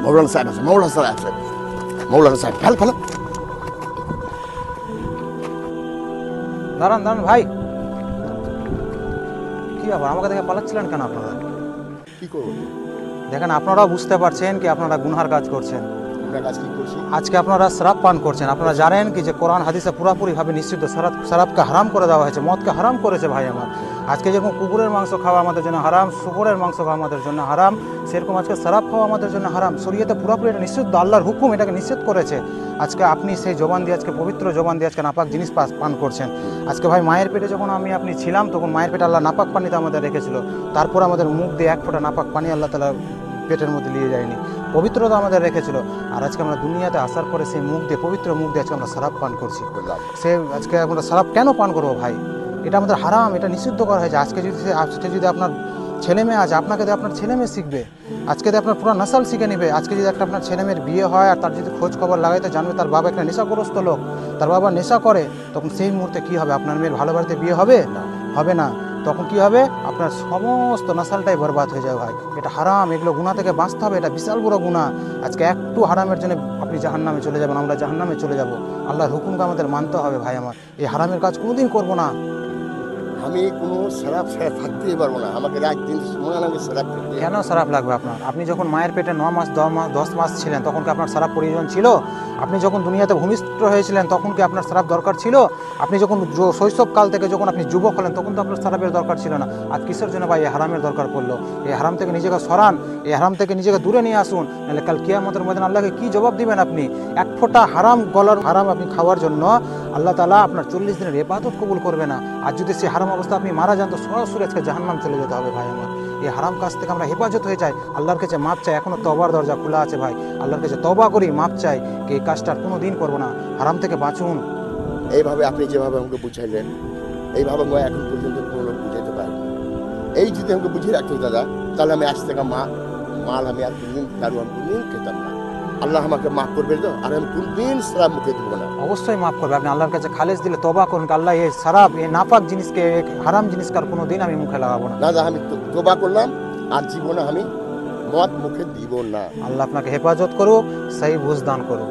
মৌলানা সাহেব আছে, মৌলানা সাহেব আছে, মৌলানা সাহেব ফেল ফেল। দাঁড়ান দাঁড়ান ভাই, কি ব্যাপার আমাকে দেখে পালাচ্ছিলেন কেন আপনারা? কি করবো? দেখেন আপনারাও বুঝতে পারছেন কি আপনারা গুনহার কাজ করছেন। আমরা কাজ কি করছি? আজকে আপনারা শরাব পান করছেন। আপনারা জানেন কি যে কোরআন হাদিসে পুরোপুরিভাবে নিশ্চিত শরাবকে হারাম করে দেওয়া হয়েছে, মদকে হারাম করেছে ভাই আমার। আজকে যেরকম কুকুরের মাংস খাওয়া আমাদের জন্য হারাম, শুকরের মাংস খাওয়া আমাদের জন্য হারাম, সেরকম আজকে শরাব খাওয়া আমাদের জন্য হারাম। শরীয়তে পুরোপুরি এটা নিষিদ্ধ, আল্লাহর হুকুম এটাকে নিষেধ করেছে। আজকে আপনি সেই জবান দিয়ে, আজকে পবিত্র জবান দিয়ে আজকে নাপাক জিনিস পান করছেন। আজকে ভাই মায়ের পেটে যখন আপনি ছিলাম, তখন মায়ের পেটে আল্লাহ নাপাক পানিতে আমাদের রেখেছিল। তারপর আমাদের মুখ দিয়ে এক ফোঁটা নাপাক পানি আল্লাহ তাআলা পেটের মধ্যে নিয়ে যায়নি, পবিত্রতা আমাদের রেখেছিল। আর আজকে আমরা দুনিয়াতে আসার পরে সেই মুখ দিয়ে, পবিত্র মুখ দিয়ে আজকে আমরা শরাব পান করছি। সে আজকে আমরা শরাব কেন পান করবো ভাই? এটা আমাদের হারাম, এটা নিষিদ্ধ করা হয়েছে। আজকে যদি আপনার ছেলে মেয়ে আছে, আপনাকে দিয়ে আপনার ছেলে মেয়ে শিখবে, আজকে দিয়ে আপনার পুরো নসল শিখে নেবে। আজকে যদি একটা আপনার ছেলে মেয়ের বিয়ে হয় আর তার যদি খোঁজ খবর লাগাইতে জানবে তার বাবা একটা নেশাগ্রস্ত লোক, তার বাবা নেশা করে, তখন সেই মুহূর্তে কী হবে? আপনার মেয়ের ভালো বাড়িতে বিয়ে হবে? হবে না। তখন কি হবে? আপনার সমস্ত নসলটাই বরবাদ হয়ে যাবে ভাই। এটা হারাম, এগুলো গুনাহ থেকে বাঁচতে হবে, এটা বিশাল বড় গুনাহ। আজকে একটু হারামের জন্য আপনি জাহান্নামে চলে যাবেন, আমরা জাহান্নামে চলে যাব। আল্লাহর হুকুমকে আমাদের মানতে হবে ভাই আমার। এই হারামের কাজ কোনোদিন করবো না। আমি কোনো শরাব ছাড়া থাকতেই পারবো না। আমাকে রাত দিন সময় লাগে শরাব খেতে। কেন শরাব লাগবে আপনার? আপনি যখন মায়ের পেটে 9 মাস 10 মাস ছিলেন, তখন কি আপনার শরাব প্রয়োজন ছিল? আপনি যখন দুনিয়াতে ভূমিষ্ঠ হয়েছিলেন, তখন কি আপনার শরাব দরকার ছিল? আপনি যখন শৈশবকাল থেকে যখন আপনি যুবক হলেন, তখন তো আপনার শরাবের দরকার ছিল না। আর কিসের জন্য ভাই এই হারামের দরকার পড়লো? এই হারাম থেকে নিজেকে সরান, এই হারাম থেকে নিজেকে দূরে নিয়ে আসুন, নাহলে কাল কিয়ামতের ময়দানে আল্লাহকে কি জবাব দিবেন আপনি? এক ফোঁটা হারাম গলার হারাম আপনি খাওয়ার জন্য আল্লাহ তাআলা আপনার 40 দিনের ইবাদত কবুল করবে না। আর যদি সেই হারাম অবস্থা আপনি মারা যান, তো সরাসরি আজকে জাহান্নাম চলে যেতে হবে ভাই আমার। এই হারাম কাজ থেকে আমরা হেফাজত হয়ে যাই, আল্লাহর কাছে মাপ চাই। এখনও তওবার দরজা খোলা আছে ভাই, আল্লাহর কাছে তওবা করি, মাপ চাই কি এই কাজটা কোনো দিন করবো না। হারাম থেকে বাঁচুন। এইভাবে আপনি যেভাবে আমাকে বুঝাইলেন, এইভাবে আমি এখন পর্যন্ত কোনো লোক বুঝাইতে পারিনি। এই যদি আমাকে বুঝিয়ে রাখতো দাদা, তাহলে আমি আজ থেকে মাল আমি আর কোনদিন কারো আমি কোনদিন খেতাম না। আল্লাহ আমাকে মাফ করবে তো, আর আমি কোনদিন শরাব মুখে দেবো না। অবশ্যই মাফ করবে। আপনি আল্লাহর কাছে খালেস দিলে তওবা করুন, আল্লাহ এই শরাব, এই নাপাক জিনিসকে, হারাম জিনিসকে আর কোনো দিন আমি মুখে লাগাবো না। দাদা আমি তওবা করলাম, আর জীবনে আমি মদ মুখে দিব না। আল্লাহ আপনাকে হেফাজত করুক, সেই বুঝ দান করুক।